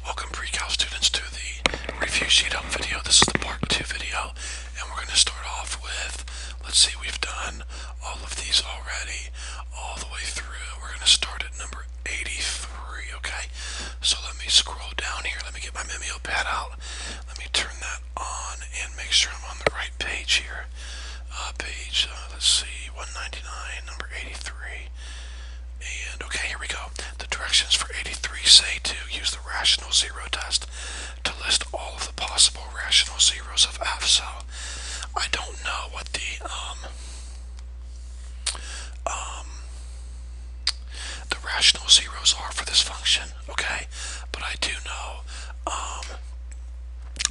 Welcome pre-cal students to the review sheet up video. This is the part 2 video, and we're going to start off with, let's see, we've done all of these already, all the way through. We're going to start at number 83, okay? So let me scroll down here. Let me get my Mimeopad out. Let me turn that on and make sure I'm on the right page here. Let's see, 199, number 83. And okay, here we go. The directions for 83 say to use the rational zero test to list all of the possible rational zeros of f. So I don't know what the rational zeros are for this function, okay? But I do know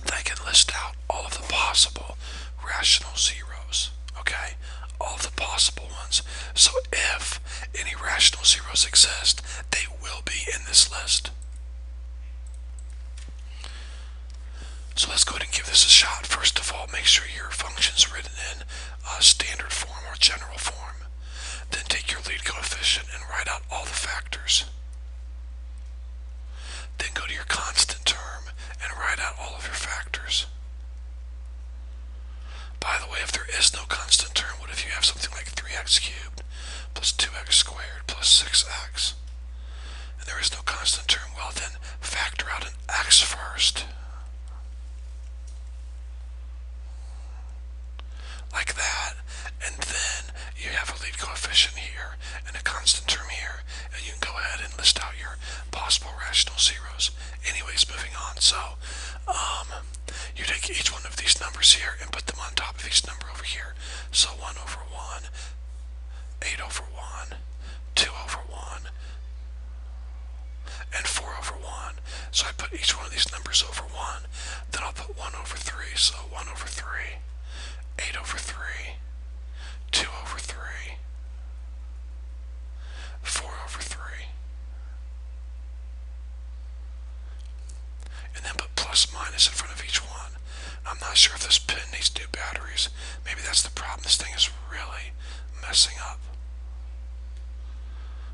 that I can list out all of the possible rational zeros, okay? All of the possible ones. So if any rational zeros exist, they will be in this list. So let's go ahead and give this a shot. First of all, make sure your function's written in standard form or general form. Then take your lead coefficient and write out all the factors. Then go to your constant term and write out all of your factors. By the way, if there is no constant term, what if you have something like 3x cubed plus 2x squared plus 6x? And there is no constant term. Well, then factor out an x first. Like that. And then you have a lead coefficient here and a constant term here. And you can go ahead and list out your possible rational zeros. Anyways, moving on. So, you take each one of these numbers here and put them on top of each number over here. So 1 over 1, 8 over 1, 2 over 1, and 4 over 1. So I put each one of these numbers over 1. Then I'll put 1 over 3. So 1 over 3, 8 over 3, 2 over 3, 4 over 3. And then put plus minus in front of each one. I'm not sure if this pen needs new batteries. Maybe that's the problem. This thing is really messing up.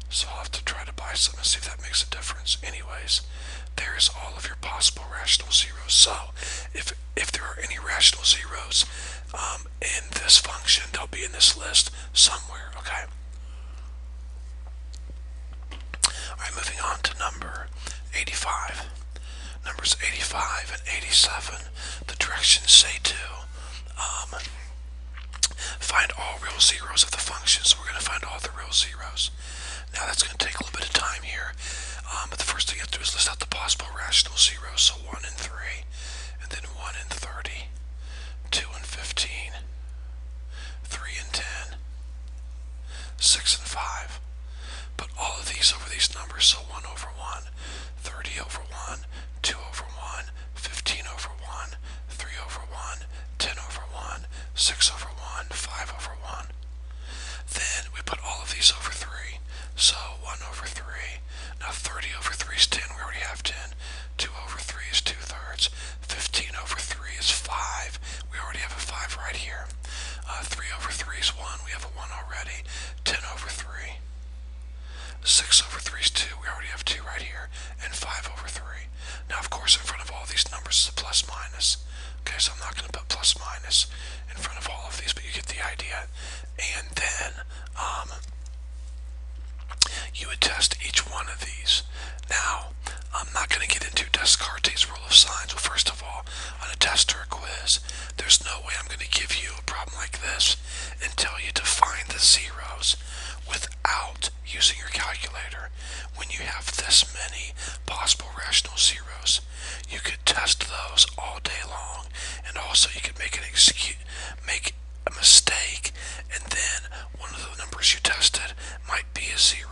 So I'll have to try to buy some and see if that makes a difference. Anyways, there's all of your possible rational zeros. So if there are any rational zeros in this function, they'll be in this list somewhere, okay? Alright, moving on to number 85. Numbers 85 and 87, the directions say to find all real zeros of the function. So we're going to find all the real zeros. Now that's going to take a little bit of time here, but the first thing you have to do is list out the possible rational zeros. So 1 and 3, and then 1 and 30, 2 and 15, 3 and 10, 6 and 5. Put all of these over these numbers. So 1 over 1, 30 over 1, 2 over 1, 15 over 1, 3 over 1, 10 over 1, 6 over 1, 5 over 1. Then we put all of these over 3. So 1 over 3. Now 30 over 3 is 10. We already have 10. 2 over 3 is 2/3. 15 over 3 is 5. We already have a 5 right here. 3 over 3 is 1. We have a 1 already. 10 over 3. 6 over 3 is 2. We already have 2 right here. And 5 over 3. Now, of course, in front of all these numbers is a plus minus. Okay, so I'm not going to put plus minus in front of all of these, but you get the idea. And then you would test each one of these. Now, I'm not going to get into Descartes' rule of signs. Well, first of all, on a test or a quiz, there's no way I'm going to give you a problem like this and tell you to find the zeros without using your calculator. When you have this many possible rational zeros, you could test those all day long, and also you could make a mistake, and then one of the numbers you tested might be a 0,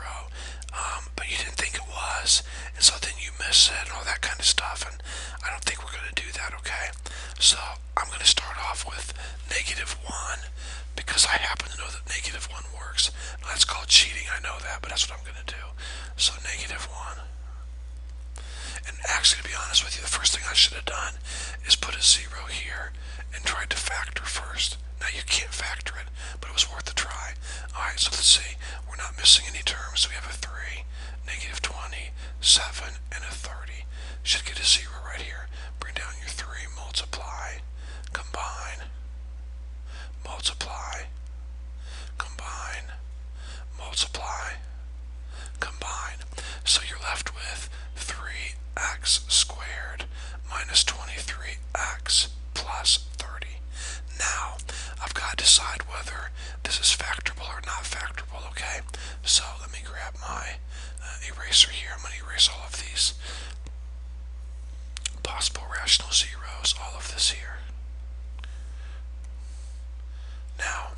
but you didn't think it was, and so then you miss it and all that kind of stuff, and I don't think we're going to do that, okay? So I'm going to start off with -1, because I happen to know that -1 works. Now, that's called cheating, I know that, but that's what I'm going to do. So -1. And actually, to be honest with you, the first thing I should have done is put a 0 here and tried to factor first. Now you can't factor it, but it was worth a try. Alright, so let's see. We're not missing any terms. So we have a 3, negative 20, 7, and a 30. Should get a 0 right here. Bring down your 3, multiply, combine, multiply, combine, multiply, combine. So you're left with 3x squared minus 23x plus 30. Now, I've got to decide whether this is factorable or not factorable, okay? So let me grab my eraser here. I'm going to erase all of these possible rational zeros, all of this here. Now,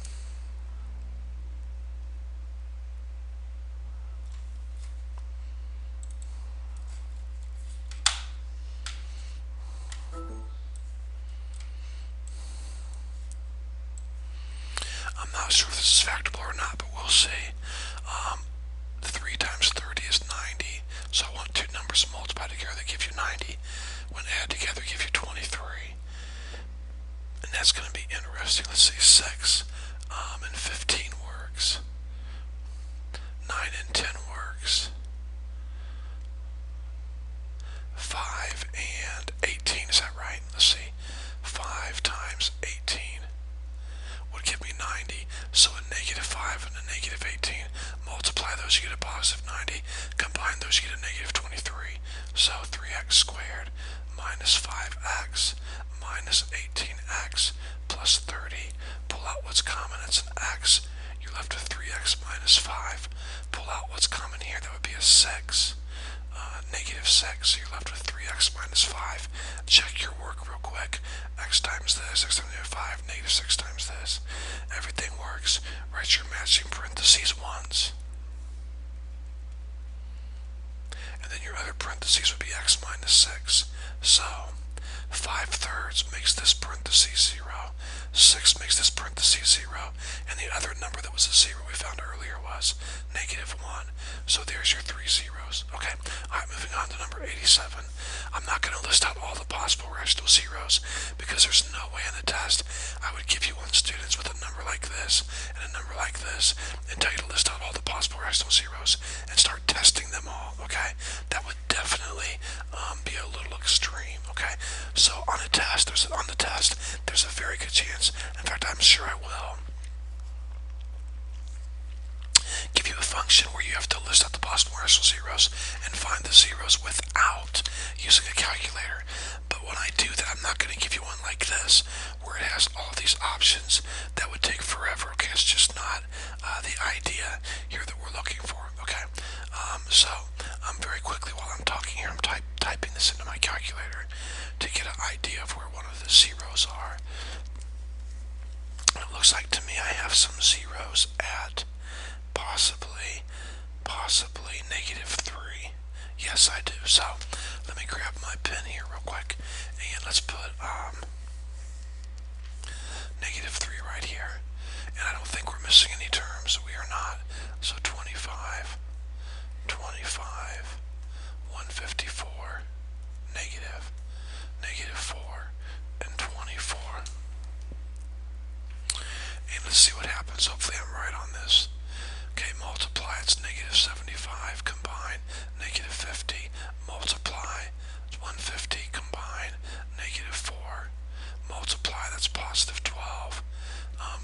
I'm not sure if this is factorable or not, but we'll see. 3 times 30 is 90, so I want two numbers multiplied together that give you 90. When added together, give you 23. And that's going to be interesting. Let's see, 6 and 15 works. 9 and 10 works. 5 and 18, is that right? Let's see. 5 times 18 would give me 90. So a negative 5 and a negative 18. Multiply those, you get a positive 90. Combine those, you get a negative 23. So 3x squared minus 5x minus 18x plus 30. Pull out what's common, it's an x. You're left with 3x minus 5. Pull out what's common here, that would be a 6. Negative 6, so you're left with 3x minus 5. Check your work real quick. X times this, x times negative 5, negative 6 times this. Everything works. Write your matching parentheses ones. And then your other parentheses would be x minus 6. So, 5/3 makes this parentheses 0. 6 makes this parentheses 0. And the other number that was a 0 we found earlier was negative 1. So there's your 3 zeros. Okay, alright, moving on to number 87. I'm not going to list out all the possible rational zeros because there's no way in the test I would give you one students with a number like this and a number like this and tell you to list out all the possible rational zeros and start testing them all, okay? That would definitely be a little extreme, okay? So on the test, there's a very good chance, in fact I'm sure I will, give you a function where you have to list out the possible rational zeros and find the zeros without using a calculator. But when I do that, I'm not going to give you one like this where it has all these options. That would take forever, okay? It's just not the idea here that we're looking for, okay? So very quickly while I'm talking here, I'm typing this into my calculator to get an idea of where one of the zeros are. It looks like to me I have some zeros at possibly negative 3. Yes, I do. So let me grab my pen here real quick and let's put negative 3 right here. And I don't think we're missing any terms. We are not. So 25, 154, negative 4, and 24. And let's see what happens. Hopefully I'm right on this. Okay, multiply, it's negative 75, combine, negative 50, multiply, it's 150, combine, negative 4, multiply, that's positive 12,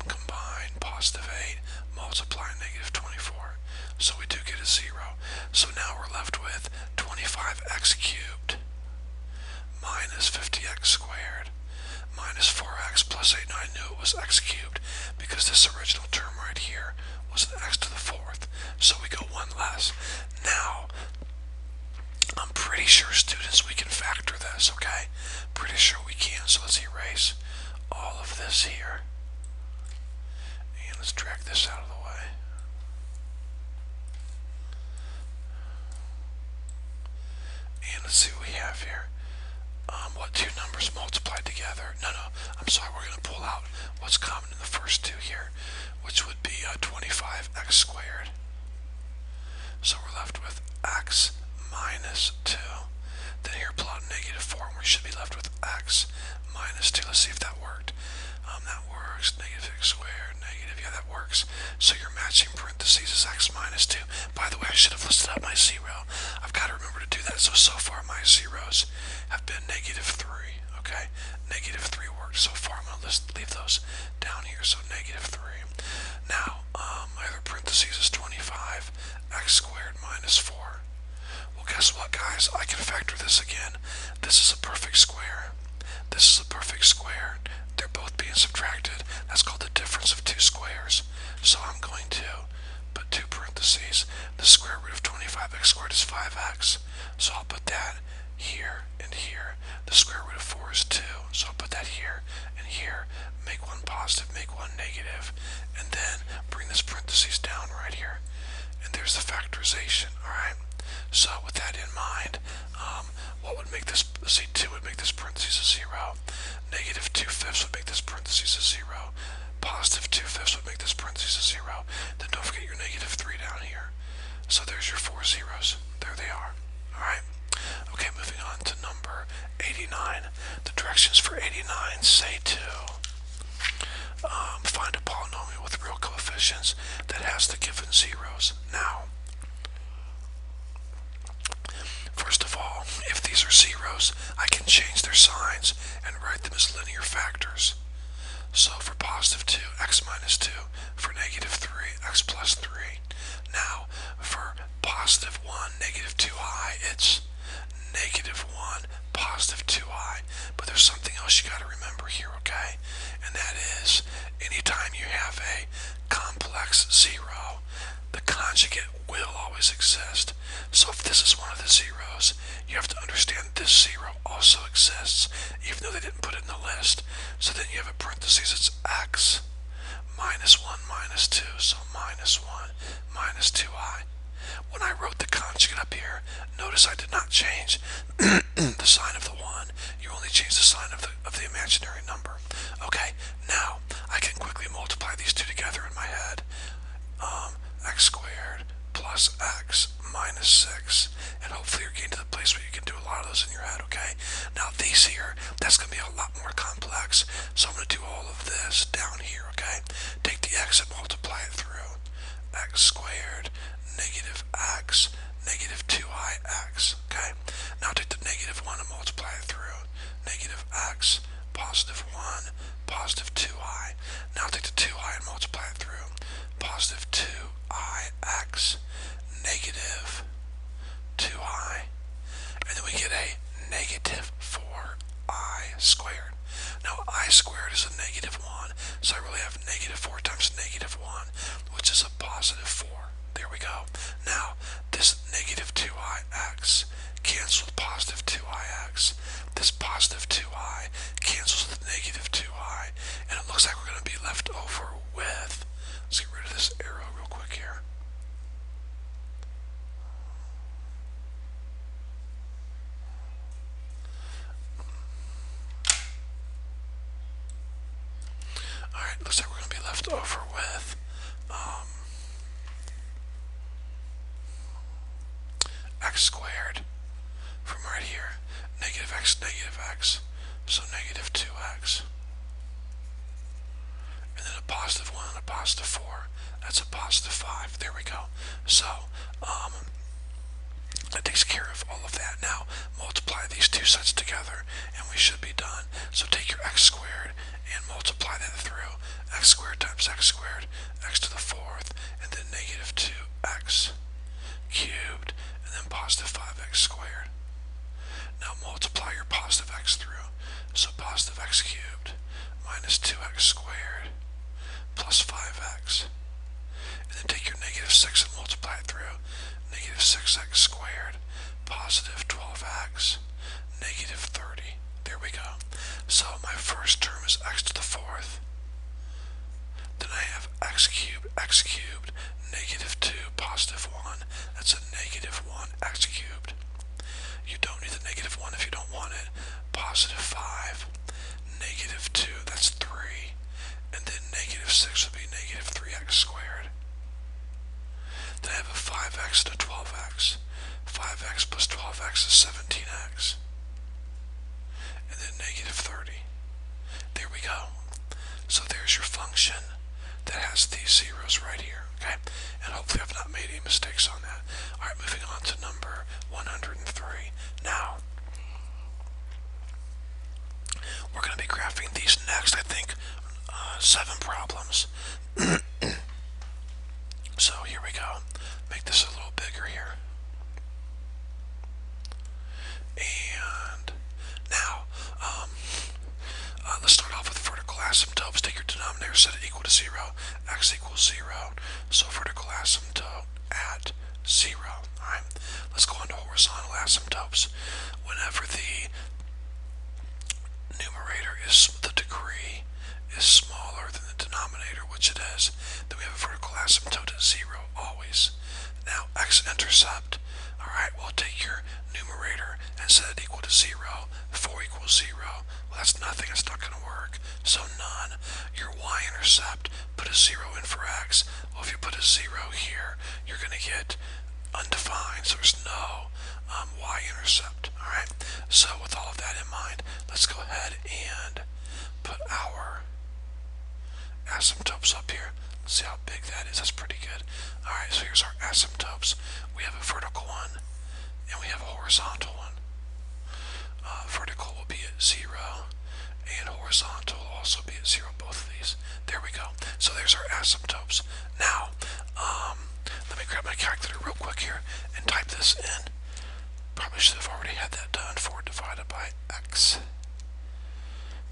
combine, positive 8, multiply, negative 24. So we do get a 0. So now we're left with 25x cubed minus 50x squared minus 4x plus 8. Now I knew it was x cubed because this original term right here was an x to the 4th. So we go one less. Now, I'm pretty sure, students, we can factor this, okay? Pretty sure we can. So let's erase all of this here. And let's drag this out of the way. And let's see what we have here. What two numbers multiplied together? No, I'm sorry, we're going to pull out what's common in the first two here, which would be 25x squared. So we're left with x minus 2. Then here pull out negative 4, and we should be left with x minus 2. Let's see if that worked. That works. Negative x squared, negative, yeah, that works. So your matching parentheses is x minus 2. By the way, I should have listed out my 0. I've got to remember to do that. So far my zeros have been negative 3, okay? Negative 3 worked so far. I'm going to leave those down here, so negative 3. Now, my other parentheses is 25, x squared minus 4. Well, guess what, guys? I can factor this again. This is a perfect square. This is a perfect square. They're both being subtracted. That's called the difference of two squares. So I'm going to put two parentheses. The square root of 25x squared is 5x. So I'll put that here and here. The square root of 4 is 2. So I'll put that here and here. Make one positive, make one negative. And then bring this parentheses down right here. And there's the factorization, alright? So with that in mind, what would make this, see, 2 would make this parentheses a 0. Negative 2/5 would make this parentheses a 0. Positive 2/5 would make this parentheses a 0. Then don't forget your negative 3 down here. So there's your 4 zeros. There they are. Alright? Okay, moving on to number 89. The directions for 89 say to find a polynomial with real coefficients that has the given zeros. Now, first of all, if these are zeros, I can change their signs and write them as linear factors. So for positive 2, x minus 2. For negative 3, x plus 3. Now, for positive 1, negative 2i, it's negative 1, positive 2i. But there's something else you got to remember here, okay? And that is, anytime you have a complex 0, the conjugate will always exist. So if this is one of the zeros, you have to understand this 0 also exists, even though they didn't put it in the list. So then you have a parentheses, it's x minus 1 minus 2, so minus 1 minus 2i. When I wrote the conjugate up here, notice I did not change the sign of the 1. You only change the sign of the imaginary number. Okay, now I can quickly multiply these two together in my head. X squared plus x minus 6. And hopefully you're getting to the place where you can do a lot of those in your head, okay? Now these here, that's going to be a lot more complex. So I'm going to do all of this down here, okay? Take the x and multiply it through. X squared, negative x, negative 2ix, okay? Now take the negative 1 and multiply it through. Negative x, positive 1, positive 2i. Now take the 2i and multiply it through. Positive 2ix, negative 2i. And then we get a negative 4i squared. Now I squared is a negative 1, so I really have negative 4 times negative 1, which is a positive 4. There we go. Now, this negative 2ix cancels with positive 2ix. This positive 2i cancels with negative 2i. And it looks like we're going to be left over with, let's get rid of this arrow real quick here. Alright, looks like we're going to be left over with x squared from right here. Negative x, so negative 2x. And then a positive 1 and a positive 4. That's a positive 5. There we go. So, that takes care of all of that. Now, multiply these two sets together, and we should be done. So take your x squared and multiply that through. X squared times x squared, x to the 4th, and then negative 2x cubed, and then positive 5x squared. Now multiply your positive x through. So positive x cubed minus 2x squared plus 5x. And then take your negative 6 and multiply it through. Negative 6x squared, positive 12x, negative 30. There we go. So my first term is x to the 4th. Then I have x cubed, negative 2, positive 1. That's a negative 1x cubed. You don't need the negative 1 if you don't want it. Positive 5, negative 2, that's 3. And then negative 6 would be negative 3x squared. Then I have a 5x and a 12x. 5x plus 12x is 17x. And then negative 30. There we go. we're going to be graphing these next, I think, 7 problems. So here we go. Make this a little bigger here. And now, let's start off with vertical asymptotes. Take your denominator, set it equal to 0. X equals 0. So vertical asymptote at 0. Alright, let's go on to horizontal asymptotes. Whenever the numerator is, the degree is smaller than the denominator, which it is, then we have a vertical asymptote at 0, always. Now, X-Intercept, alright, we'll take your numerator and set it equal to 0. 4 equals 0. Well, that's nothing, it's not going to work, so none. Your Y-intercept, put a 0 in for X. Well, if you put a 0 here, you're going to get undefined, so there's no Y-intercept, alright? So with all of that in mind, let's go ahead and put our asymptotes up here. Let's see how big that is. That's pretty good. Alright, so here's our asymptotes. We have a vertical one, and we have a horizontal one. Vertical will be at 0, and horizontal will also be at 0, both of these. There we go. So there's our asymptotes. Now, let me grab my calculator real quick here and type this in. Probably should have already had that done. 4 divided by X.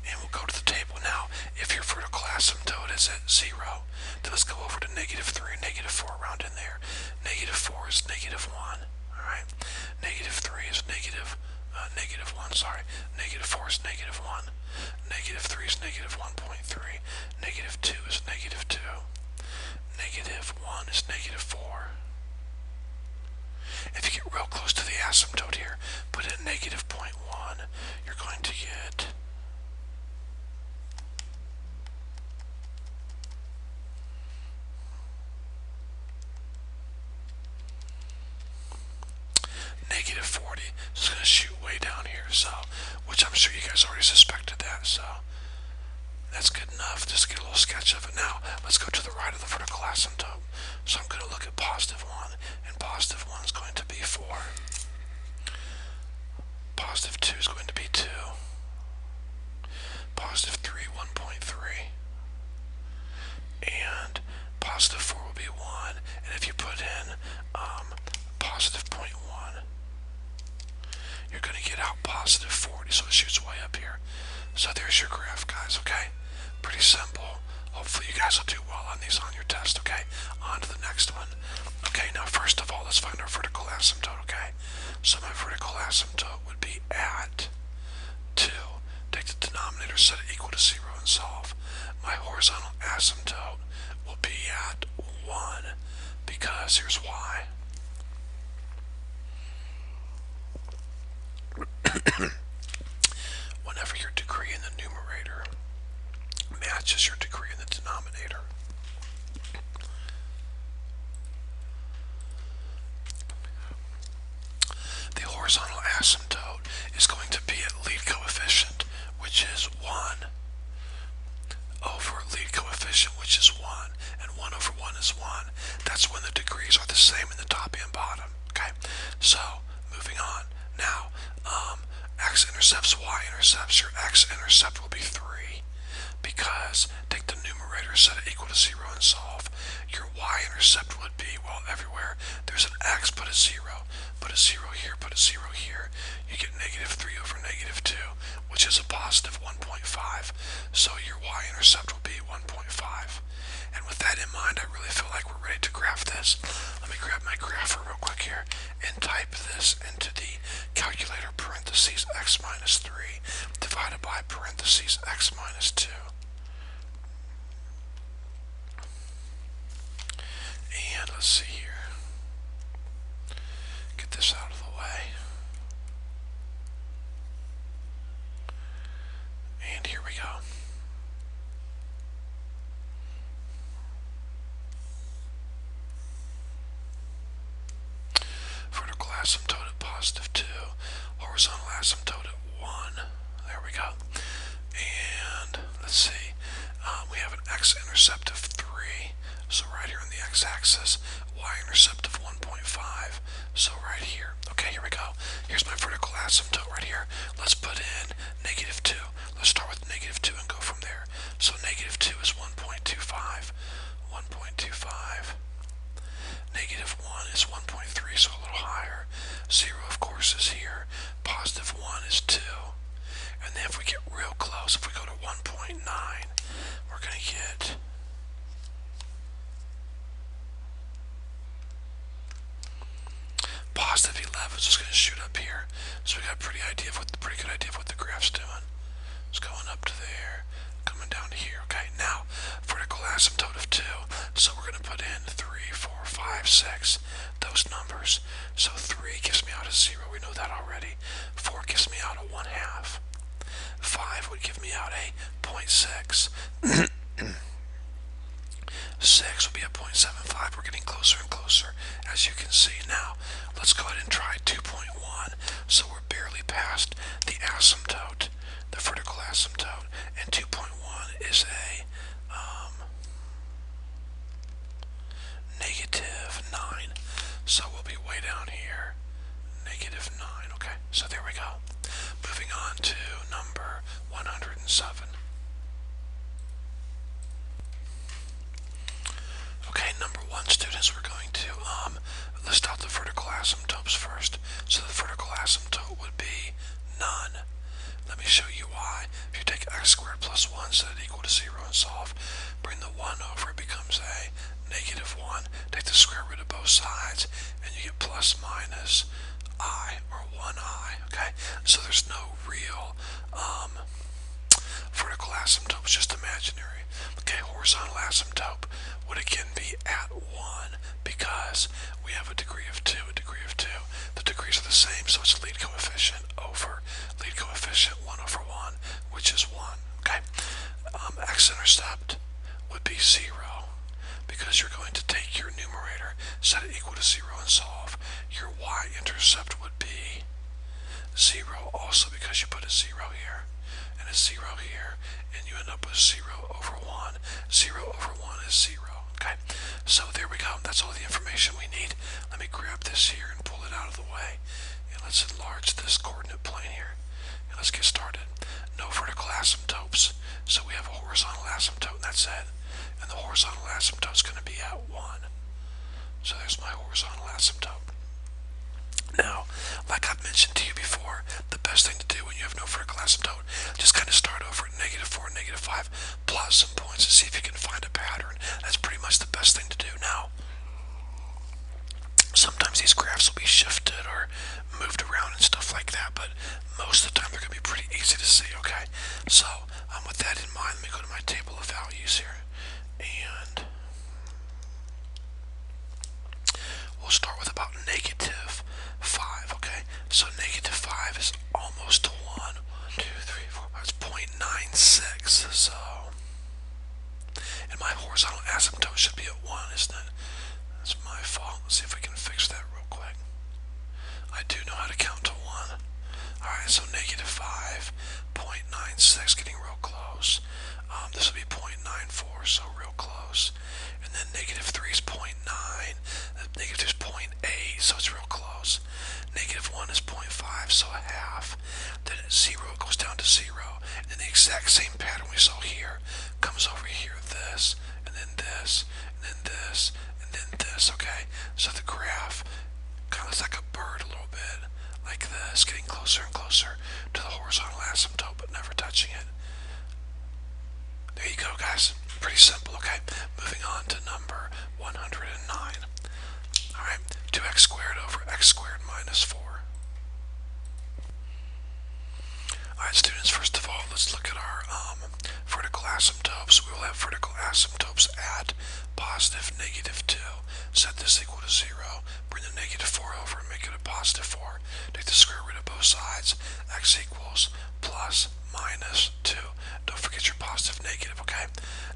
And we'll go to the table now. If your vertical asymptote is at 0, then let's go over to -3 and -4 around in there. -4 is -1. Alright. -3 is -1, sorry. -4 is -1. -3 is -1.3. -2 is -2. -1 is -4. If you get real close to the asymptote here, put in -0.1, you're going to get -40. So it's going to shoot way down here, so, which I'm sure you guys already suspected that, so that's good enough. Just get a little sketch of it. Now, let's go to the right of the vertical asymptote. So I'm going to look at +1, and +1 is going to be 4. +2 is going to be 2. +3, 1.3. And +4 will be 1. And if you put in +0.1, you're going to get out +40, so it shoots way up here. So there's your graph, guys, okay? Pretty simple. Hopefully you guys will do well on these on your test, okay? On to the next one. Okay, now first of all, let's find our vertical asymptote, okay? So my vertical asymptote would be at 2. Take the denominator, set it equal to 0, and solve. My horizontal asymptote will be at 1, because here's why. Whenever your degree in the numerator matches your degree in the denominator, the horizontal asymptote is going to be at lead coefficient, which is 1, over lead coefficient, which is 1, and 1 over 1 is 1. That's when the degrees are the same in the top and bottom, okay? So, moving on. Now, X-intercepts Y-intercepts. Your X-intercept will be 3, because take the numerator, set it equal to 0, and solve. Your Y-intercept would be, well, everywhere there's an X, put a 0. Put a 0 here, put a 0 here. You get -3 over -2, which is a +1.5. So your Y-intercept will be 1.5. And with that in mind, I really feel like we're ready to graph this. Let me grab my grapher real quick here and type this into the calculator, parentheses x minus 3 divided by parentheses x minus 2. And let's see here. Get this out of the way. And here we go. Vertical asymptote at +2, horizontal asymptote at 1. There we go. And let's see, we have an X-intercept of 3, so right here on the x-axis, Y-intercept of 1.5, so right here. Okay, here we go. Here's my vertical asymptote right here. Let's put in -2. Let's start with negative 2 and go from there. So negative 2 is 1.25. 1.25. Negative 1 is 1.3, so a little higher. 0, of course, is here. Positive 1 is 2. And then if we get real close, if we go to 1.9, we're going to get positive 11 is just going to shoot up here. So we got a pretty good idea of what the graph's doing. It's going up to there, coming down to here. Okay, now vertical asymptote of 2. So we're going to put in 3, 4, 5, 6, those numbers. So 3 gives me out a 0. We know that already. 4 gives me out a 1/2. 5 would give me out a 0.6. 6 would be a 0.75. We're getting closer and closer, as you can see. Now, let's go ahead and try 2.1. So we're barely past the asymptote, the vertical asymptote, and 2.1 is a negative 9. So we'll be way down here. Negative 9. Okay, so there we go. Moving on to number 107. Okay, number 1, students, we're going to list out the vertical asymptotes first. So the vertical asymptote would be none. Let me show you why. If you take x squared plus 1, set it equal to 0 and solve, bring the 1 over, it becomes a negative 1. Take the square root of both sides, and you get plus minus I, or 1I, okay? So there's no real vertical asymptote, it's just imaginary. Okay, horizontal asymptote would again be at 1 because we have a degree of 2, a degree of 2. The degrees are the same, so it's lead coefficient over lead coefficient 1 over 1, which is 1, okay? X-intercept would be 0 because you're going to take your numerator, set it equal to 0 and solve. Your y-intercept would be 0 also because you put a 0 here and a 0 here, and you end up with 0 over 1. 0 over 1 is 0, okay? So there we go. That's all the information we need. Let me grab this here and pull it out of the way. And let's enlarge this coordinate plane here. And let's get started. No vertical asymptotes. So we have a horizontal asymptote, and that's it. And the horizontal asymptote is going to be at 1. So there's my horizontal asymptote. Now, like I've mentioned to you before, the best thing to do when you have no vertical asymptote, just kind of start over at -4, -5, plot some points and see if you can find a pattern. That's pretty much the best thing to do. Now, sometimes these graphs will be shifted or moved around and stuff like that, but most of the time they're going to be pretty easy to see, okay? So, with that in mind, let me go to my table of values here, and we'll start with about -5, okay? So -5 is almost to 1. 1, 2, 3, 4, 5. It's 0.96. So, and my horizontal asymptote should be at 1, isn't it? That's my fault. Let's see if we can fix that real quick. I do know how to count to 1. Alright, so -5, 0.96, getting real close. This will be 0.94, so real close. And then -3 is 0.9. -2 is 0.8, so it's real close. -1 is 0.5, so a half. Then at 0, it goes down to 0. And then the exact same pattern we saw here comes over here, this, and then this, and then this, and then this, okay? So the graph kind of looks like a bird a little bit, like this, getting closer and closer to the horizontal asymptote, but never touching it. There you go, guys. Pretty simple, okay? Moving on to number 109. Alright, 2x squared over x squared minus 4. Alright, students, first of all, let's look at our vertical asymptotes. We will have vertical asymptotes at positive -2. Set this equal to 0. Bring the -4 over and make it a positive 4. Take the square root of both sides. X equals plus minus 2. Don't forget your positive negative, okay?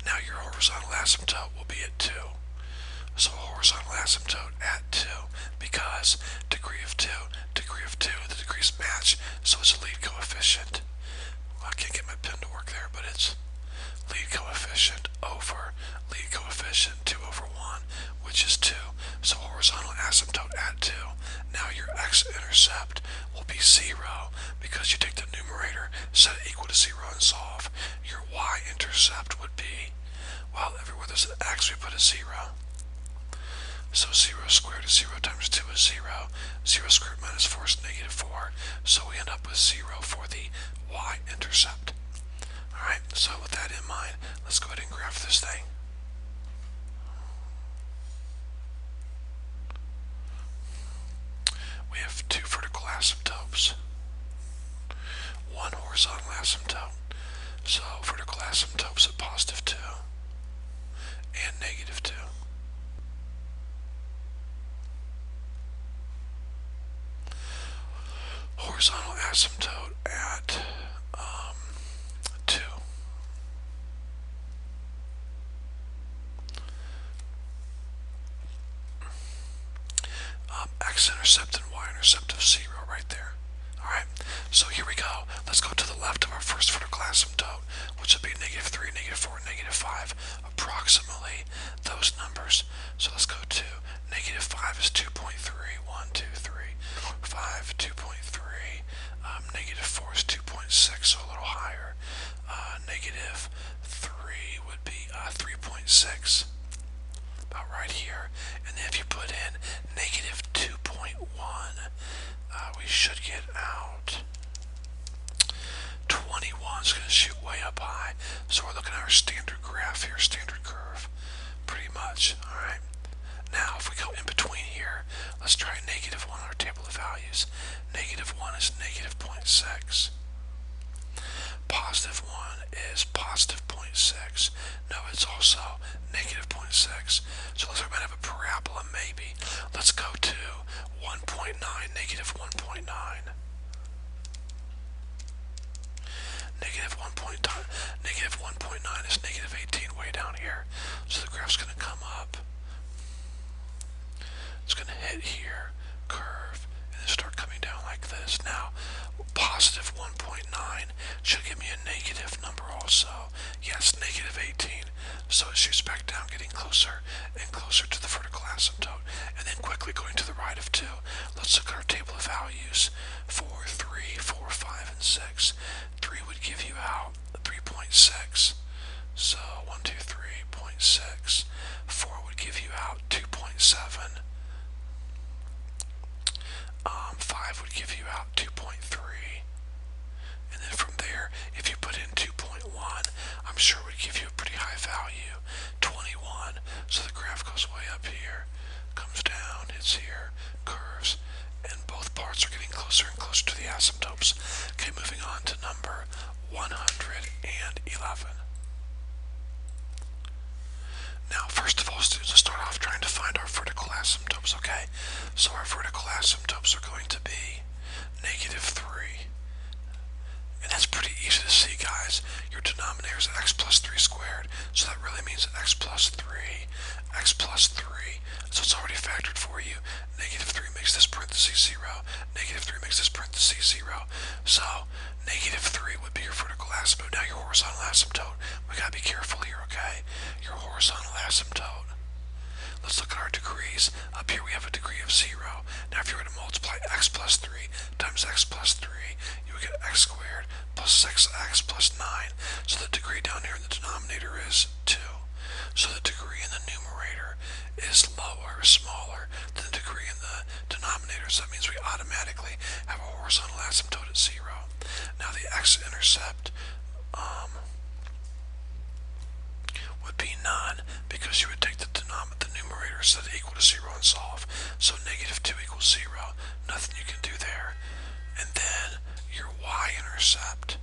Now your horizontal asymptote will be at 2. So a horizontal asymptote at 2 because degree of 2, the degrees match, so it's a lead coefficient. Well, I can't get my pen to work there, but it's lead coefficient over lead coefficient 2 over 1, which is 2. So horizontal asymptote at 2. Now your x-intercept will be 0 because you take the numerator, set it equal to 0 and solve. Your y-intercept would be, well, everywhere there's an x we put a 0. So 0 squared is 0 times 2 is 0. 0 squared minus 4 is negative 4. So we end up with 0 for the y-intercept. Alright, so with that in mind, let's go ahead and graph this thing. We have two vertical asymptotes, one horizontal asymptote. So vertical asymptotes at positive 2 and negative 2. Horizontal asymptote at 2. X-intercept and Y-intercept of 0 right there. Alright, so here we go. Let's go to the left of our first vertical asymptote, which would be negative 3, negative 4, negative 5, approximately those numbers. So let's go to negative 5 is 2.3, 1, 2, 3, 5, 2.3, negative 4 is 2.6, so a little higher. Negative 3 would be 3.6. About right here. And then if you put in negative 2.1, we should get out 21. Is going to shoot way up high. So we're looking at our standard graph here, standard curve, pretty much. Alright. Now if we go in between here, let's try negative 1 on our table of values. Negative 1 is negative 0.6. Positive 1 is positive 0.6. No, it's also negative 0.6. So it looks like we might have a parabola, maybe. Let's go to 1.9, negative 1.9. Negative 1.9 is negative 18 way down here. So the graph's going to come up. It's going to hit here, curve, and then start coming down like this. Now, positive 1.9 should give me a negative number also. Yes, negative 18. So it shoots back down, getting closer and closer to the vertical asymptote. And then quickly going to the right of 2. Let's look at our table of values. 4, 3, 4, 5, and 6. 3 would give you out 3.6. So 1, 2, 3.6. 4 would give you out 2.7. 5 would give you out 2.3. And then from there, if you put in 2.1, I'm sure it would give you a pretty high value, 21. So the graph goes way up here, comes down, hits here, curves, and both parts are getting closer and closer to the asymptotes. Okay, moving on to number 111. Now, first of all, students, let's start off trying to find our vertical asymptotes, okay? So our vertical asymptotes are going to be negative 3. And that's pretty easy to see, guys. Your denominator is x plus 3 squared, so that really means x plus 3, x plus 3. So it's already factored for you. Negative 3 makes this parenthesis 0. Negative 3 makes this parenthesis 0. So negative 3 would be your vertical asymptote. Now your horizontal asymptote, we gotta be careful here, okay? Your horizontal asymptote. Let's look at our degrees. Up here we have a degree of 0. Now if you were to multiply x plus 3 times x plus 3, you would get x squared plus 6x plus 9. So the degree down here in the denominator is 2. So the degree in the numerator is lower, smaller than the degree in the denominator. So that means we automatically have a horizontal asymptote at 0. Now the x-intercept would be none, because you would take the numerator, set it equal to 0 and solve. So negative 2 equals 0. Nothing you can do there. And then your y-intercept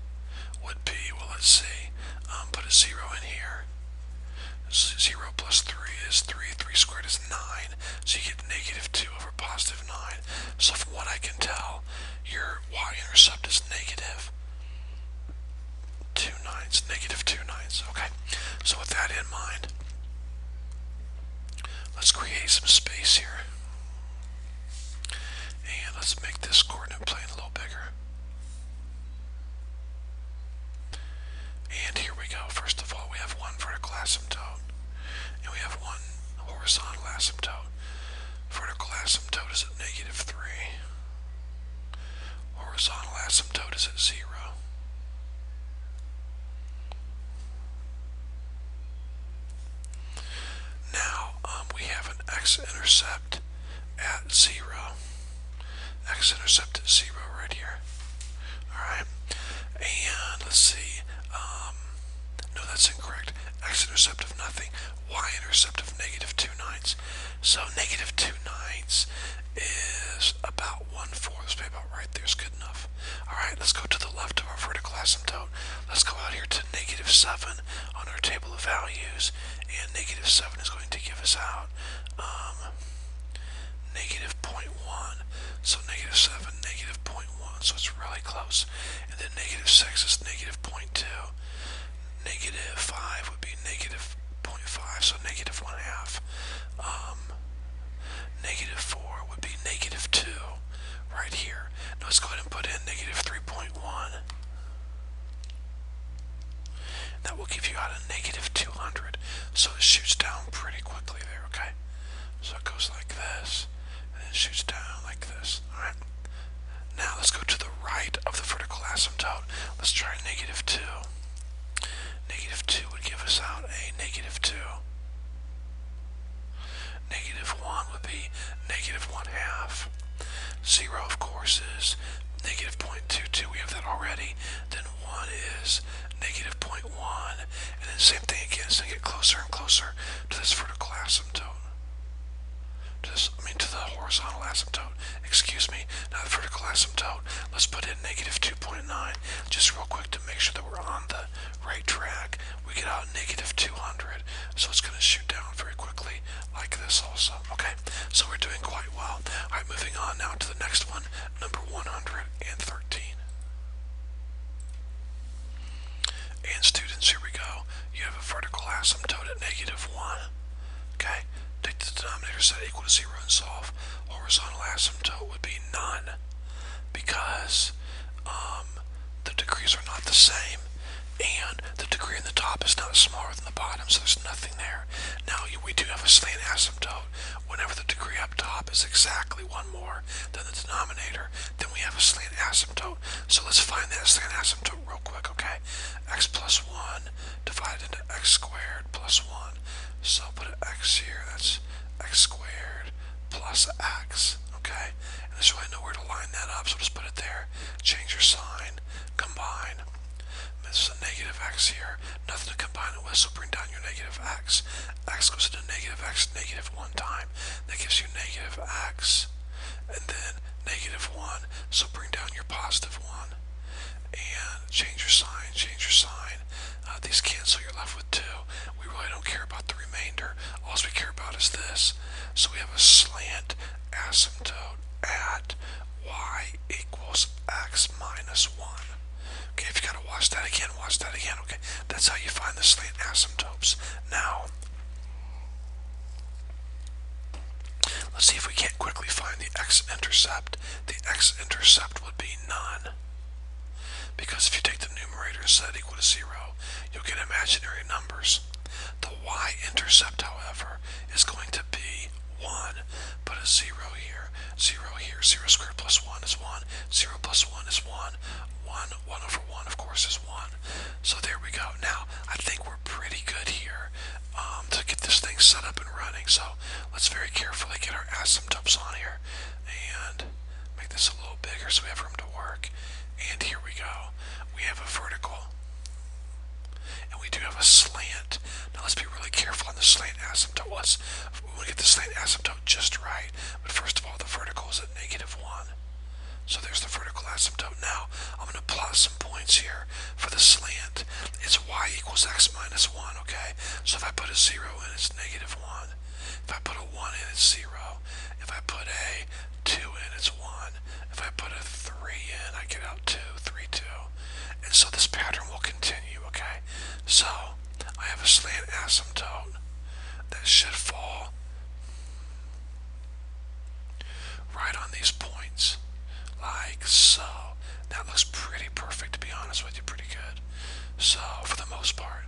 would be, well, let's see, put a 0 in here. 0 plus 3 is 3. 3 squared is 9. So you get negative 2 over positive 9. So from what I can tell, your y-intercept is negative 2 ninths. Negative 2 ninths. Okay. So with that in mind, let's create some space here. And let's make this coordinate plane a little bigger. And here we go. First of all, we have one vertical asymptote, and we have one horizontal asymptote. Vertical asymptote is at negative 3. is at 0. Now we have an x-intercept at 0. X-intercept at 0 right here. Alright, and let's see, no, that's incorrect. X-intercept of nothing, y-intercept of -2/9. So -2/9 is about 1/4. Let's be about right there is good enough. Alright, let's go to the left of our vertical asymptote. Let's go out here to -7 on our table of values, and -7 is going to give us out -0.1. So -7, -0.1, so it's really close. And then -6 is -0.2. -5 would be -0.5, so -1/2. -4 would be -2 right here. Now let's go ahead and put in -3.1. That will give you out a -200. So it shoots down pretty quickly there, okay? So it goes like this, and then shoots down like this, alright? Now let's go to the right of the vertical asymptote. Let's try -2. -2 would give us out a -2. -1 would be -1/2. 0, of course, is -0.22. We have that already. Then 1 is -0.1. And then same thing again. So get closer and closer to this vertical asymptote. To the horizontal asymptote. Excuse me. Now the vertical asymptote. Let's put in -2.9. Just real quick to make sure that we're on the right track. We get out -200. So it's going to shoot down very quickly like this also. Okay. So we're doing quite well. Alright, moving on now to the next one. Number 113. And students, here we go. You have a vertical asymptote at -1. Okay. Take the denominator, set equal to 0 and solve. Horizontal asymptote would be none, because the degrees are not the same, and the degree in the top is not smaller than the bottom, so there's nothing there. Now we do have a slant asymptote. Whenever the degree up top is exactly one more than the denominator, then we have a slant asymptote. So let's find that slant asymptote real quick, okay? X plus 1 divided into x squared plus 1. So put an x here, that's x squared plus x, okay? And there's really nowhere to line that up, so just put it there. Change your sign, combine. This is a -x here, nothing to combine it with, so bring down your -x. X goes into -x, -1 time. That gives you -x, and then -1, so bring down your +1. And change your sign, change your sign. These cancel, you're left with 2. We really don't care about the remainder. All we care about is this. So we have a slant asymptote at y equals x minus 1. Okay, if you gotta watch that again, watch that again. Okay, that's how you find the slant asymptotes. Now, let's see if we can't quickly find the x-intercept. The x-intercept would be none, because if you take the numerator and set it equal to 0, you'll get imaginary numbers. The y-intercept, however, is going to be 1. Put a 0 here, 0 here. 0 squared plus 1 is 1. 0 plus 1 is 1. 1 over 1, of course, is 1. So there we go. Now, I think we're pretty good here to get this thing set up and running. So let's very carefully get our asymptotes on here and make this a little bigger so we have room to work. And here we go. We have a vertical, and we do have a slant. Now let's be really careful on the slant asymptote. We want to get the slant asymptote just right. But first of all, the vertical is at -1. So there's the vertical asymptote. Now, I'm going to plot some points here for the slant. It's y equals x minus 1, okay? So if I put a 0 in, it's -1. If I put a 1 in, it's 0. If I put a 2 in, it's 1. If I put a 3 in, I get out 2, 3, 2. And so this pattern will continue, okay? So, I have a slant asymptote that should fall right on these points, like so. That looks pretty perfect, to be honest with you, pretty good. So, for the most part.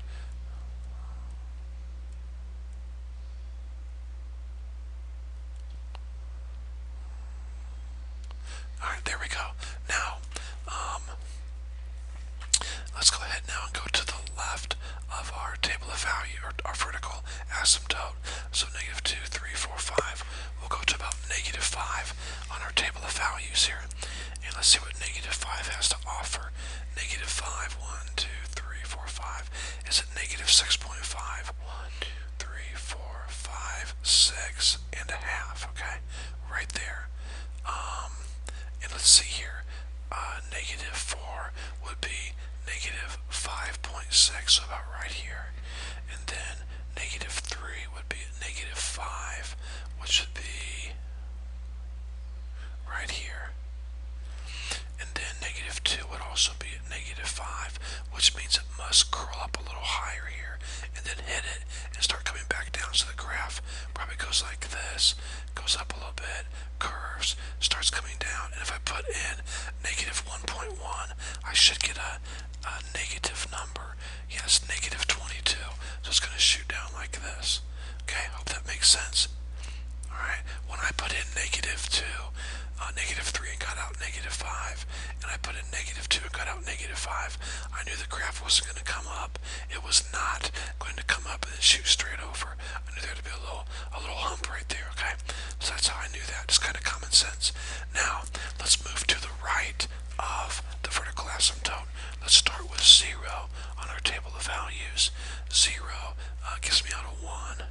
Alright, there we go. Now, asymptote. So negative 2, 3, 4, 5. We'll go to about negative 5 on our table of values here. And let's see what negative 5 has to offer. Negative 5, 1, 2, 3, 4, 5. Is it negative 6.5? 1, 2, 3, 4, 5, 6 and a half. Okay, right there. And let's see here. Negative 4 would be negative 5.6, so about right here. And then negative 3 would be negative 5, which would be right here. And then negative 2 would also be at negative 5, which means it must curl up a little higher here and then hit it and start coming back down. So the graph probably goes like this, goes up a little bit, curves, starts coming down. And if I put in negative 1.1, I should get a negative number. Yes, negative 22. So it's going to shoot down like this. Okay, hope that makes sense. Alright, when I put in negative 2, negative 3 and got out negative 5, and I put in negative 2 and got out negative 5, I knew the graph wasn't going to come up. It was not going to come up and then shoot straight over. I knew there to be a little hump right there, okay? So that's how I knew that. Just kind of common sense. Now, let's move to the right of the vertical asymptote. Let's start with 0 on our table of values. 0 gives me out a 1.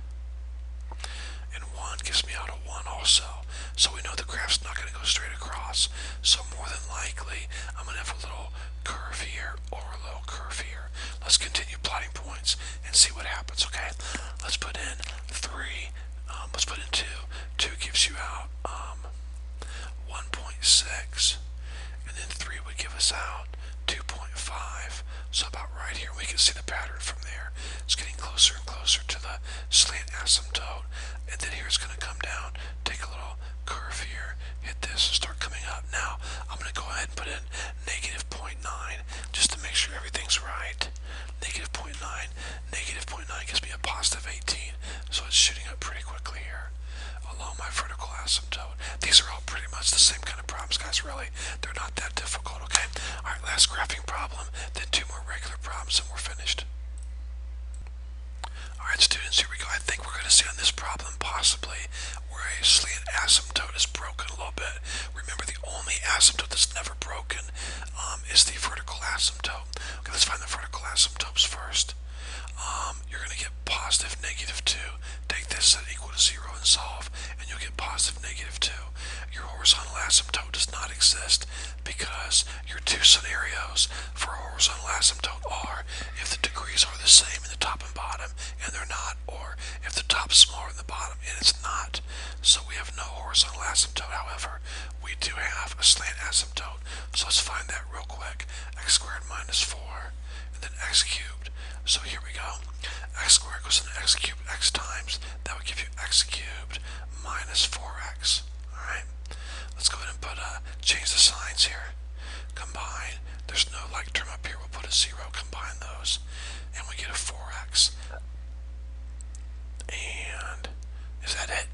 And 1 gives me out a 1 also. So we know the graph's not going to go straight across. So more than likely, I'm going to have a little curve here or a little curve here. Let's continue plotting points and see what happens, okay? Let's put in 3. Let's put in 2. 2 gives you out 1.6. And then 3 would give us out 2.5. So about right here, we can see the pattern from there. It's getting closer and closer to the slant asymptote. And then here it's going to come down, take a little curve here, hit this, and start coming up. Now, I'm going to go ahead and put in negative 0.9 just to make sure everything's right. Negative 0.9. Negative 0.9 gives me a positive 18. So it's shooting up pretty quickly here along my vertical asymptote. These are all pretty much the same kind of problems, guys, really. They're not that difficult, okay? Alright, last graphing problem, then 2 more regular problems, and we're finished. Alright, students, here we go. I think we're going to see on this problem possibly where a slant asymptote is broken a little bit. Remember, the only asymptote that's never broken is the vertical asymptote. Okay, let's find the vertical asymptotes first. You're going to get positive negative 2. Take this, set equal to 0 and solve, and you'll get positive negative 2. Your horizontal asymptote does not exist because your two scenarios for a horizontal asymptote are if the degrees are the same in the top and bottom, and they're not, or if the top's smaller than the bottom, and it's not. So we have no horizontal asymptote. However, we do have a slant asymptote. So let's find that real quick. X squared minus 4, and then x cubed. So here we go. X squared goes into x cubed x times. That would give you x cubed minus 4x. Alright? Let's go ahead and put change the signs here. Combine. There's no like term up here. We'll put a 0. Combine those. And we get a 4x. And is that it?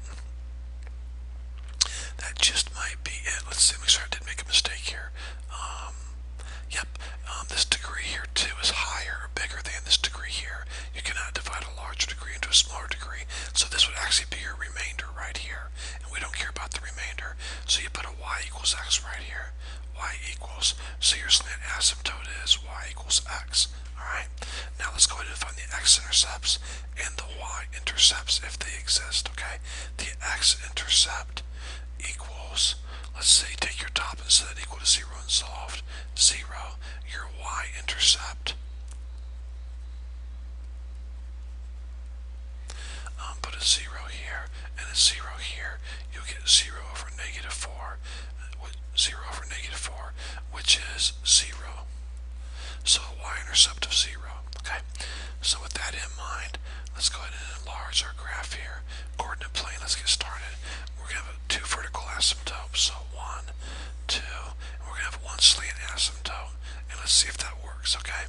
That just might be it. Let's see. Make sure I didn't make a mistake here. Yep. This degree here too is higher or bigger than this degree here. You cannot divide a larger degree into a smaller degree. So this would actually be your remainder right here. And we don't care about the remainder. So you put a y equals x right here. Y equals. So your slant asymptote is y equals x. Alright. Now let's go ahead and find the x-intercepts and the y-intercepts if they exist. Okay. The x-intercept equals, let's say, take your top and set it equal to 0 and solved. 0. Your y-intercept. Put a 0 here and a 0 here. You'll get 0 over negative 4. 0 over negative 4, which is 0. So a y-intercept of 0. Okay. So with that in mind, let's go ahead and enlarge our graph here. Coordinate plane, let's get started. We're going to have 2 vertical asymptotes. So 1, 2, and we're going to have 1 slant asymptote. And let's see if that works, okay?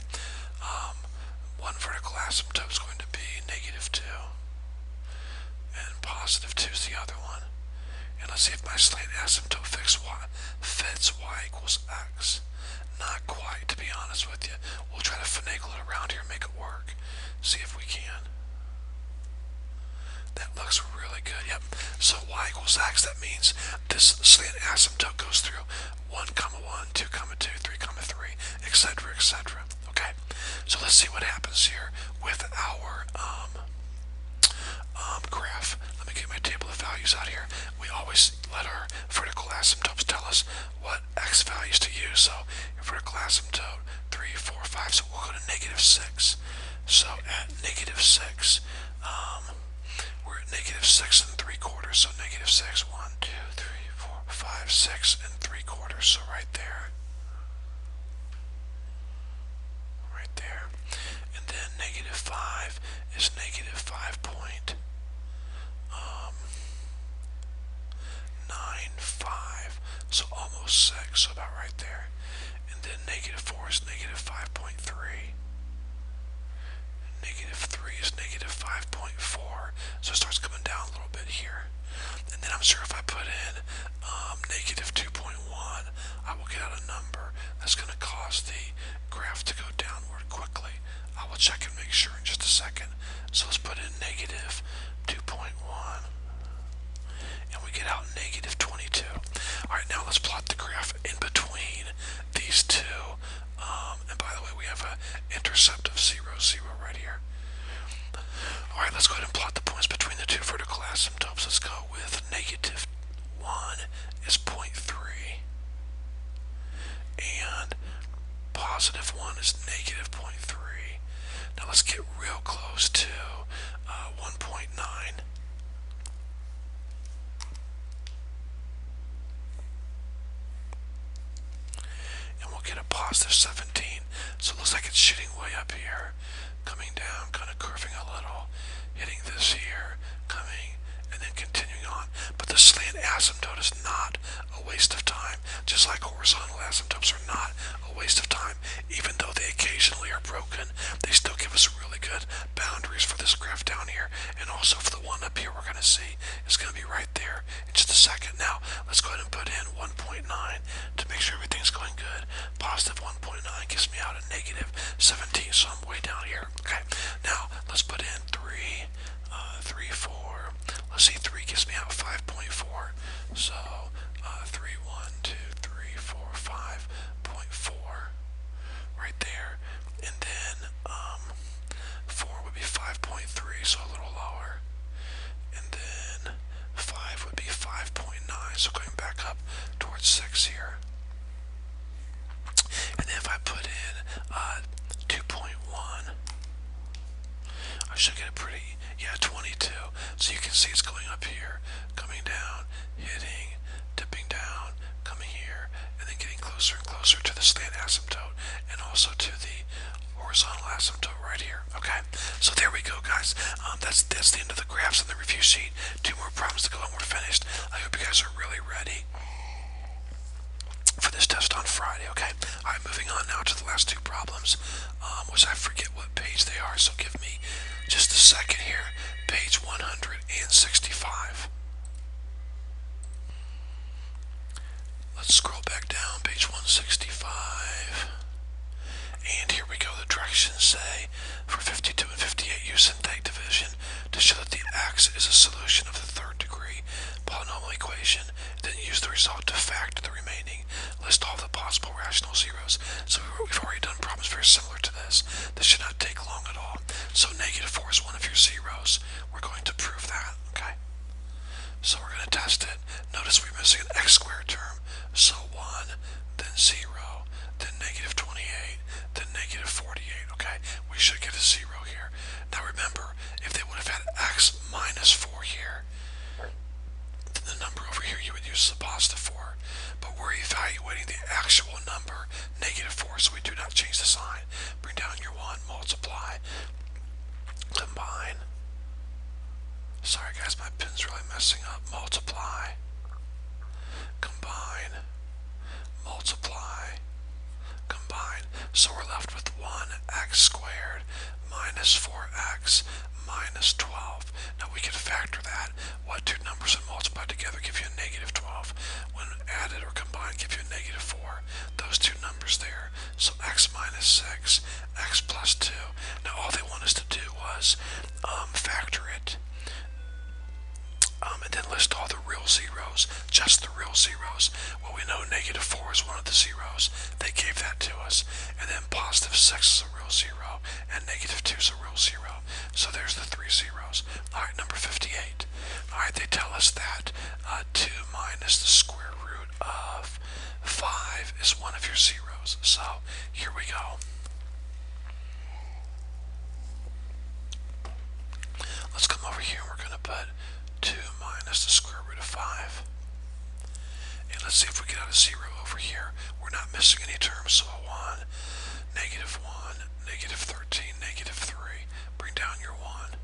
1 vertical asymptote is going to be negative 2. And positive 2 is the other one. And let's see if my slant asymptote fits y equals x. Not quite, to be honest with you. We'll try to finagle it around here and make it work. See if we can. That looks really good. Yep. So y equals x. That means this slant asymptote goes through 1, 1, 2, 2, 3, 3, etc., etc. Okay. So let's see what happens here with our graph. Let me get my table of values out here. We always let our vertical asymptotes tell us what x values to use. So your vertical asymptote 3, 4, 5. So we'll go to -6. So at -6, we're at -6 3/4. So -6, 1, 2, 3, 4, 5, 6 3/4. So right there. Right there. And then -5 is -5.95, so almost 6, so about right there. And then -4 is -5.3. -3 is -5.4, so it starts coming down a little bit here. And then I'm sure if I put in -2.1, I will get out a number that's going to cause the graph to go downward quickly. I will check and make sure in just a second. So let's put in -2.1, and we get out -22. Alright, now let's plot the graph in between these two. And by the way, we have an intercept of 0, 0 right here. Alright, let's go ahead and plot the points between the two vertical asymptotes. Let's go with -1 is 0.3, and +1 is -0.3. Now let's get real close to 1.9. And we'll get a +17. So it looks like it's shooting way up here, coming down, kind of curving a little, hitting this here, coming, and then continuing on. But the slant asymptote is not a waste of time, just like horizontal asymptotes are not a waste of time. Even though they occasionally are broken, they still give us really good boundaries for this graph down here, and also for the one up here we're going to see is going to be right there in just a second. Now let's go ahead and put in 1.9 to make sure everything's going good. +1.9 gives me out a -17, so I'm way down here. Okay, now let's put in 3, 3, 4. Let's see, 3 gives me out 5.4. So 3, 1, 2, 3, 4, 5.4 right there. And then 4 would be 5.3, so a little lower. And then 5 would be 5.9, so going back up towards 6 here. And then if I put in 2.1, I should get a pretty, 22. So you can see it's going up here, coming down, hitting, dipping down, coming here, and then getting closer and closer to the slant asymptote, and also to the horizontal asymptote right here. Okay, so there we go, guys. That's the end of the graphs on the review sheet. 2 more problems to go and we're finished. I hope you guys are really ready for this test on Friday. Okay, alright, moving on now to the last 2 problems, which I forget what page they are, so give me just a second here. Page 165. Let's scroll back down, page 165. And here we go. The directions say, for 52 and 58, use synthetic division to show that the x is a solution of the 3rd degree polynomial equation. Then use the result to factor the remaining. List all the possible rational zeros. So we've already done problems very similar to this. This should not take long at all. So -4 is one of your zeros. We're going to prove that. Okay. So we're going to test it. Notice we're missing an x² term. So 1, then 0, then -28, then -48. Okay. We should get a 0 here. Now remember, if they would have had x -4 here, then the number over here you would use the +4. But we're evaluating the actual number, -4, so we do not change the sign. Bring down your 1, multiply, combine. Sorry guys, my pen's really messing up. Multiply, combine, multiply, combine. So we're left with 1x² minus 4x minus 12. Now we can factor that. What 2 numbers when multiplied together give you a -12? When added or combined give you a -4. Those 2 numbers there. So x minus 6, x plus 2. Now all they want us to do was factor it and then list all the real zeros, just the real zeros. Well, we know negative 4 is one of the zeros. They gave that to us. And then positive 6 is a real zero, and negative 2 is a real zero. So there's the 3 zeros. All right, number 58. All right, they tell us that 2 minus the square root of 5 is one of your zeros. So here we go. Let's come over here and we're going to put 2 minus the square root of 5. And let's see if we get out a 0 over here. We're not missing any terms, so a 1, negative 1, negative 13, negative 3. Bring down your 1.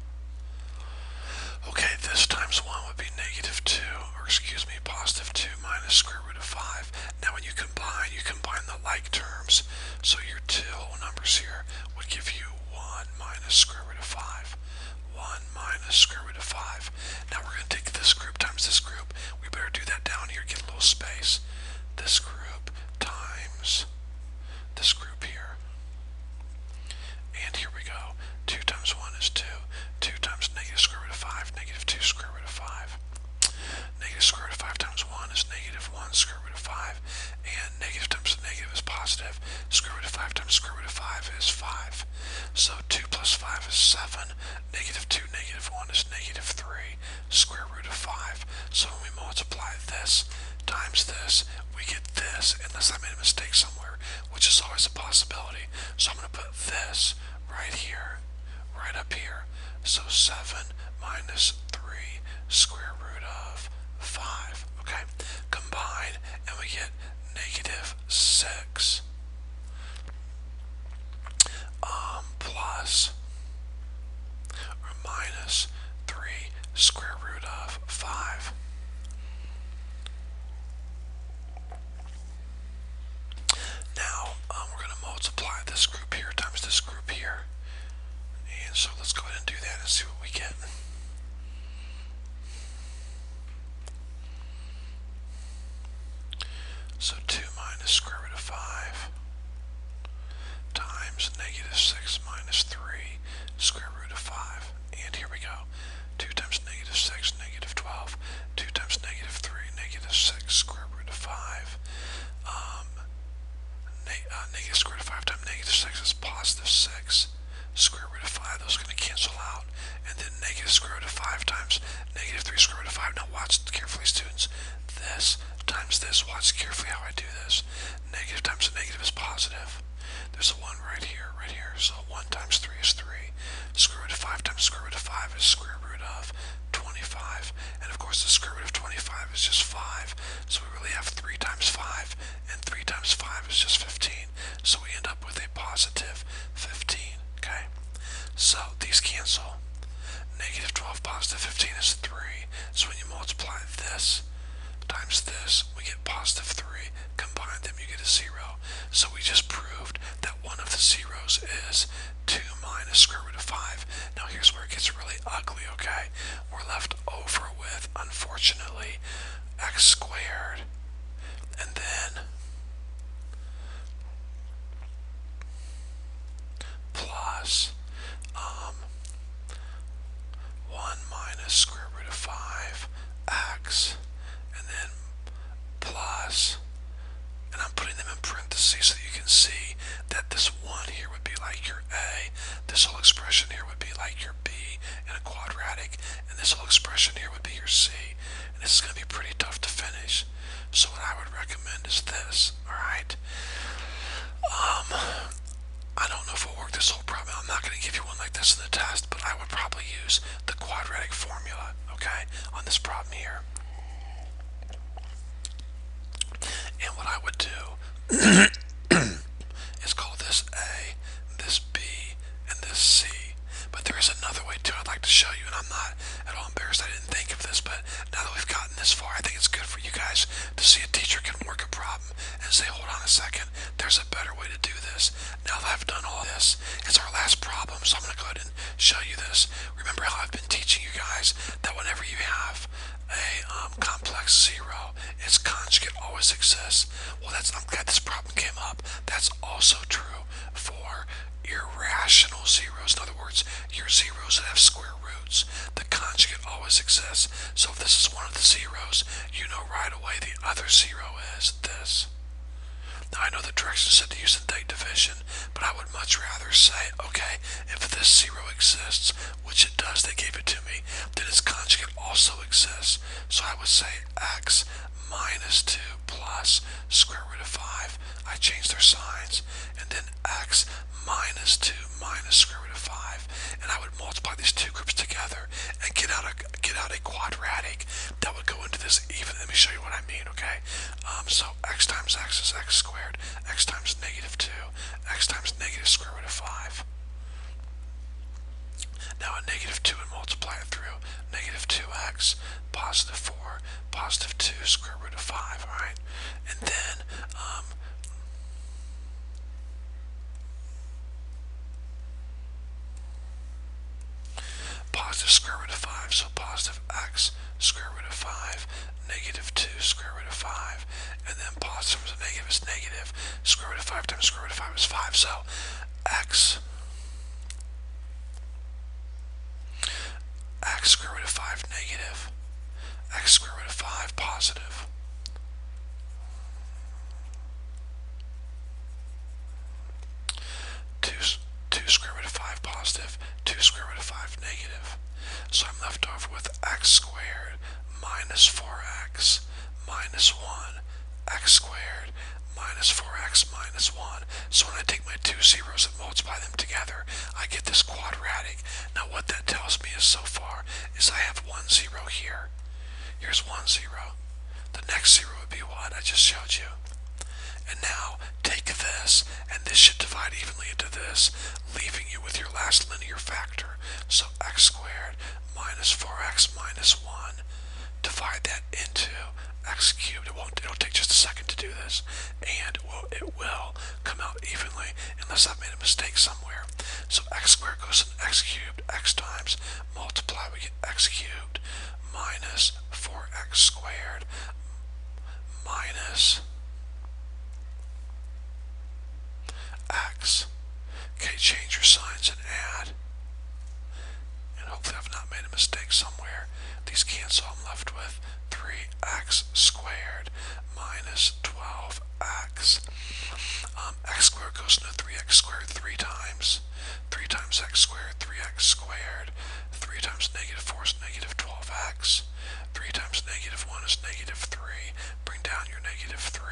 Okay, this times 1 would be negative 2, or excuse me, positive 2 minus square root of 5. Now when you combine the like terms. So your two whole numbers here would give you 1 minus square root of 5. 1 minus square root of 5. Now we're going to take this group times this group. We better do that down here, get a little space. This group times this group here. And here we go. 2 times 1 is 2. 2 times negative square root of 5, negative 2 square root of 5. Negative square root of 5 times 1 is negative 1 square root of 5. And negative times negative is positive. Square root of 5 times square root of 5 is 5. So 2 plus 5 is 7. Negative 2, negative 1 is negative 3 square root of 5. So when we multiply this times this, we get this, unless I made a mistake somewhere, which is always a possibility. So I'm going to put this right here, right up here. So 7 minus 3 square root of 5. Okay, combine, and we get negative 6 plus or minus 3 square root of 5. Now we're going to multiply this group here times this group here. And so let's go ahead and do that and see what we get. So 2 minus square root of 5 times negative 6 minus 3 square root of 5. And here we go. 2 times negative 6, negative 12. 2 times negative 3, negative 6 square root of 5. Negative square root of 5 times negative 6 is positive 6 square root of 5. Those are going to cancel out. And then negative square root of 5 times negative 3 square root of 5. Now watch carefully, students. This times this. Watch carefully how I do this. Negative times a negative is positive. There's a 1 right here, right here. So 1 times 3 is 3. Square root of 5 times square root of 5 is square root of 25. And of course the square root of 25 is just 5. So we really have 3 times 5. And 3 times 5 is just 15. So we end up with a positive 15. Okay? So these cancel. Negative 12 positive 15 is 3. So when you multiply this times this, we get positive 3. Combine them, you get a 0. So we just proved that one of the zeros is 2 minus square root of 5. Now here's where it gets really ugly, okay? We're left over with, unfortunately, x squared. And then plus 1 minus square root of 5x, and then plus, and I'm putting them in parentheses so that you can see that this 1 here would be like your a, this whole expression here would be like your b in a quadratic, and this whole expression here would be your c. And this is going to be pretty tough to finish. So what I would recommend is this, alright? I don't know if it'll work this whole problem. I'm not going to give you one like this in the test, but I would probably use the quadratic formula, okay, on this problem here. And what I would do is call this A, this B, and this C. But there is another way too I'd like to show you, and I'm not at all embarrassed I didn't think of this, but now that we've gotten this far, I think it's good for you guys to see a teacher can work a problem and say, hold on a second, there's a better way to do this. Now that I've done all this, it's our last problem, so I'm going to go ahead and show you this. Remember how I've been teaching you guys that whenever you have a complex zero, its conjugate always exists. Well, I'm glad this problem came up. That's also true for irrational zeros. In other words, your zeros that have square roots. The conjugate always exists. So if this is one of the zeros, you know right away the other zero is this. Now I know the directions said to use synthetic division, but I would much rather say, okay, if this zero exists, which it does, they gave it to me, then its conjugate also exists. So I would say x minus 2 plus square root of 5. I changed their signs. And then x minus 2 minus square root of 5. And I would multiply these two groups together and get out a quadratic that would go into this even. Let me show you what I mean, okay? So x times x is x squared. X times negative 2. X times negative square root of 5. Now a negative 2 and multiply it through. Negative 2x, positive 4, positive 2 square root of 5, alright? And then, positive square root of 5, so positive x square root of 5, negative 2 square root of 5, and then positive is negative is negative. Square root of 5 times square root of 5 is 5, so x square root of 5 negative, x square root of 5 positive. Two square root of 5 positive, 2 square root of 5 negative. So I'm left over with x squared minus 4x minus 1, x squared minus 4x minus 1. So when I take my two zeros and multiply them together, I get this quadratic. Now what that tells me is so far is I have 1 0 here. Here's 1 0. The next zero would be what I just showed you. And now take this, and this should divide evenly into this, leaving you with your last linear factor. So x squared minus 4x minus 1. Divide that into x cubed. It'll take just a second to do this, and it will come out evenly unless I've made a mistake somewhere. So x squared goes in x cubed, x times, multiply, we get x cubed minus 4x squared minus x. Okay, change your signs and add. And hopefully I've not made a mistake somewhere. These cancel. I'm left with 3x squared minus 12x. X squared goes into 3x squared 3 times. 3 times x squared, 3x squared. 3 times negative 4 is negative 12x. 3 times negative 1 is negative 3. Bring down your negative 3.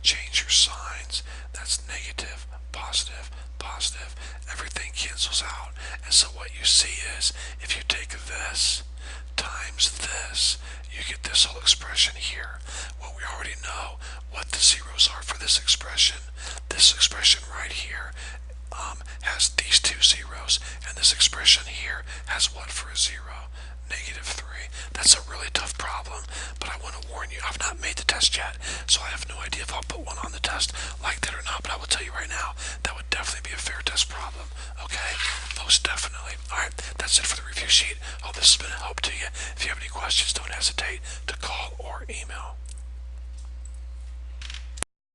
Change your signs. That's negative, positive, positive. Everything cancels out. And so what you see is, if you take this times this, you get this whole expression here. Well, we already know what the zeros are for this expression. This expression right here has these two zeros, and this expression here has what for a zero? Negative 3. That's a really tough problem, but I want to warn you, I've not made the test yet, so I have no idea if I'll put one on the test like that or not, but I will tell you right now, that would definitely be a fair test problem, okay? Most definitely. Alright, that's it for the review sheet. Hope this has been a help to you. If you have any questions, don't hesitate to call or email.